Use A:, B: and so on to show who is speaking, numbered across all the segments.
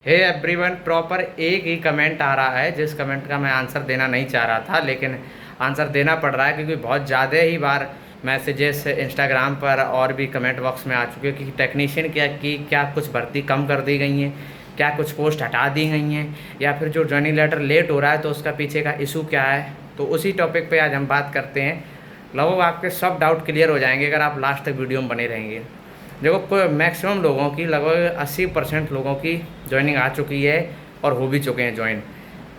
A: Hey everyone, proper एक ही comment आ रहा है जिस कमेंट का मैं आंसर देना नहीं चाह रहा था, लेकिन आंसर देना पड़ रहा है क्योंकि बहुत ज़्यादा ही बार मैसेजेस इंस्टाग्राम पर और भी कमेंट बॉक्स में आ चुके हैं कि टेक्नीशियन क्या कुछ भर्ती कम कर दी गई हैं, क्या कुछ पोस्ट हटा दी गई हैं, या फिर जो ज्वाइनिंग लेटर लेट हो रहा है तो उसका पीछे का इशू क्या है। तो उसी टॉपिक पे आज हम बात करते हैं। लगभग आपके सब डाउट क्लियर हो जाएंगे अगर आप लास्ट तक वीडियो में बने रहेंगे। देखो, मैक्सिमम लोगों की, लगभग 80% लोगों की ज्वाइनिंग आ चुकी है और हो भी चुके हैं ज्वाइन,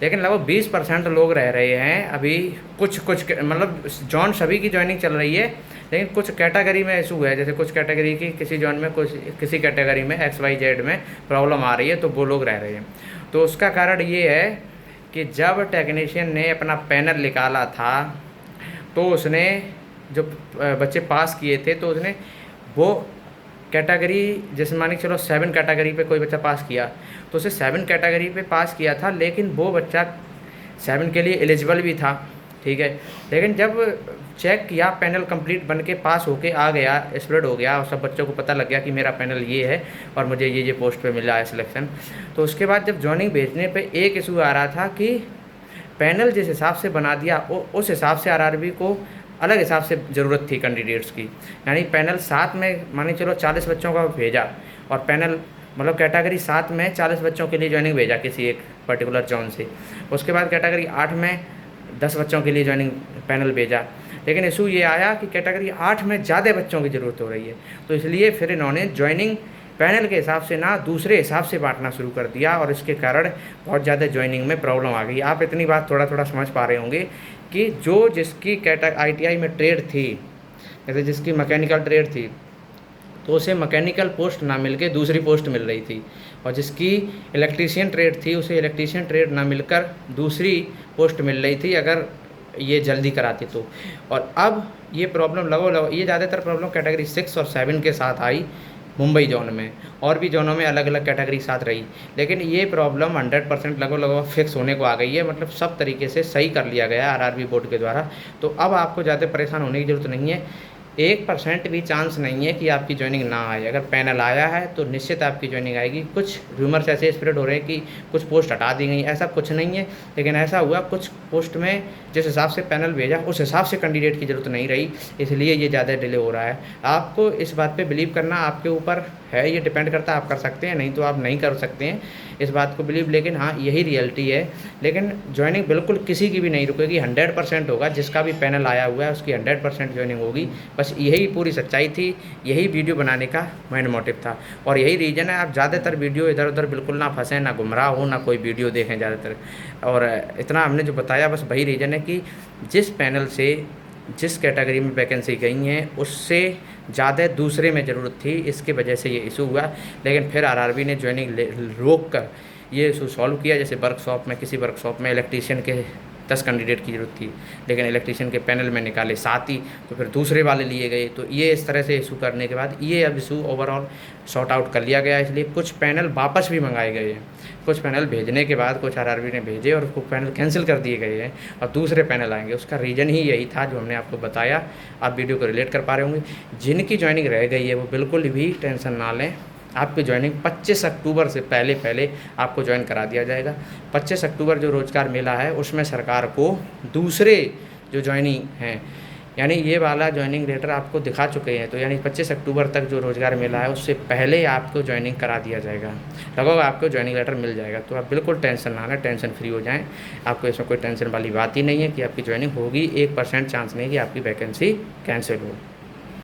A: लेकिन लगभग 20% लोग रह रहे हैं अभी। कुछ मतलब जॉन सभी की ज्वाइनिंग चल रही है, लेकिन कुछ कैटेगरी में इशू है। जैसे कुछ कैटेगरी की किसी जॉन में, कुछ किसी कैटेगरी में XYZ में प्रॉब्लम आ रही है, तो वो लोग रह रहे हैं। तो उसका कारण ये है कि जब टेक्नीशियन ने अपना पैनल निकाला था तो उसने जो बच्चे पास किए थे तो उसने वो कैटेगरी, जैसे मान के चलो 7 कैटेगरी पे कोई बच्चा पास किया तो उसे 7 कैटेगरी पे पास किया था, लेकिन वो बच्चा 7 के लिए एलिजिबल भी था, ठीक है। लेकिन जब चेक किया, पैनल कंप्लीट बन के पास होके आ गया, स्प्रेड हो गया और सब बच्चों को पता लग गया कि मेरा पैनल ये है और मुझे ये पोस्ट पे मिला है सिलेक्शन। तो उसके बाद जब ज्वाइनिंग भेजने पे एक इशू आ रहा था कि पैनल जिस हिसाब से बना दिया उस हिसाब से RRB को अलग हिसाब से ज़रूरत थी कैंडिडेट्स की। यानी पैनल 7 में माने चलो 40 बच्चों का भेजा, और पैनल मतलब कैटेगरी 7 में 40 बच्चों के लिए ज्वाइनिंग भेजा किसी एक पर्टिकुलर जोन से। उसके बाद कैटेगरी 8 में 10 बच्चों के लिए ज्वाइनिंग पैनल भेजा, लेकिन इशू ये आया कि कैटेगरी 8 में ज़्यादा बच्चों की ज़रूरत हो रही है। तो इसलिए फिर इन्होंने ज्वाइनिंग पैनल के हिसाब से ना दूसरे हिसाब से बांटना शुरू कर दिया, और इसके कारण बहुत ज़्यादा ज्वाइनिंग में प्रॉब्लम आ गई। आप इतनी बात थोड़ा थोड़ा समझ पा रहे होंगे कि जो जिसकी ITI में ट्रेड थी, जैसे जिसकी मैकेनिकल ट्रेड थी, तो उसे मैकेनिकल पोस्ट ना मिलके दूसरी पोस्ट मिल रही थी, और जिसकी इलेक्ट्रीशियन ट्रेड थी उसे इलेक्ट्रीशियन ट्रेड ना मिलकर दूसरी पोस्ट मिल रही थी अगर ये जल्दी कराती तो। और अब ये प्रॉब्लम लगो ये ज़्यादातर प्रॉब्लम कैटेगरी 6 और 7 के साथ आई मुंबई जोन में, और भी जोनों में अलग अलग कैटेगरी साथ रही, लेकिन ये प्रॉब्लम 100% लगभग फिक्स होने को आ गई है। मतलब सब तरीके से सही कर लिया गया RRB बोर्ड के द्वारा। तो अब आपको ज़्यादा परेशान होने की ज़रूरत नहीं है। 1% भी चांस नहीं है कि आपकी ज्वाइनिंग ना आए। अगर पैनल आया है तो निश्चित आपकी ज्वाइनिंग आएगी। कुछ रूमर्स ऐसे स्प्रेड हो रहे हैं कि कुछ पोस्ट हटा दी गई, ऐसा कुछ नहीं है। लेकिन ऐसा हुआ, कुछ पोस्ट में जिस हिसाब से पैनल भेजा उस हिसाब से कैंडिडेट की ज़रूरत नहीं रही, इसलिए ये ज़्यादा डिले हो रहा है। आपको इस बात पे बिलीव करना आपके ऊपर है, ये डिपेंड करता है। आप कर सकते हैं, नहीं तो आप नहीं कर सकते हैं इस बात को बिलीव, लेकिन हाँ यही रियलिटी है। लेकिन ज्वाइनिंग बिल्कुल किसी की भी नहीं रुकेगी, 100% होगा। जिसका भी पैनल आया हुआ है उसकी 100% ज्वाइनिंग होगी। बस यही पूरी सच्चाई थी, यही वीडियो बनाने का मेन मोटिव था, और यही रीज़न है। आप ज़्यादातर वीडियो इधर उधर बिल्कुल ना फंसें, ना गुमराह हो, ना कोई वीडियो देखें ज़्यादातर। और इतना हमने जो बताया बस वही रीज़न है कि जिस पैनल से जिस कैटेगरी में वैकेंसी गई हैं उससे ज़्यादा दूसरे में ज़रूरत थी, इसके वजह से ये इशू हुआ। लेकिन फिर RRB ने ज्वाइनिंग रोक कर ये इशू सॉल्व किया। जैसे वर्कशॉप में, किसी वर्कशॉप में इलेक्ट्रीशियन के 10 कैंडिडेट की ज़रूरत थी, लेकिन इलेक्ट्रीशियन के पैनल में निकाले 7 ही, तो फिर दूसरे वाले लिए गए। तो ये इस तरह से इशू करने के बाद ये अब इशू ओवरऑल सॉर्ट आउट कर लिया गया। इसलिए कुछ पैनल वापस भी मंगाए गए हैं। कुछ पैनल भेजने के बाद कुछ RRB ने भेजे और कुछ पैनल कैंसिल कर दिए गए हैं और दूसरे पैनल आएंगे। उसका रीज़न ही यही था जो हमने आपको बताया। आप वीडियो को रिलेट कर पा रहे होंगे। जिनकी ज्वाइनिंग रह गई है वो बिल्कुल भी टेंशन ना लें। आपकी ज्वाइनिंग 25 अक्टूबर से पहले आपको ज्वाइन करा दिया जाएगा। 25 अक्टूबर जो रोज़गार मेला है उसमें सरकार को दूसरे जो ज्वाइनिंग हैं, यानी ये वाला ज्वाइनिंग लेटर आपको दिखा चुके हैं, तो यानी 25 अक्टूबर तक जो रोज़गार मेला है उससे पहले आपको ज्वाइनिंग करा दिया जाएगा। लगभग आपको ज्वाइनिंग लेटर मिल जाएगा। तो आप बिल्कुल टेंशन ना लें, टेंशन फ्री हो जाएं। आपको इसमें कोई टेंशन वाली बात ही नहीं है कि आपकी ज्वाइनिंग होगी। 1% चांस नहीं कि आपकी वैकेंसी कैंसिल हो।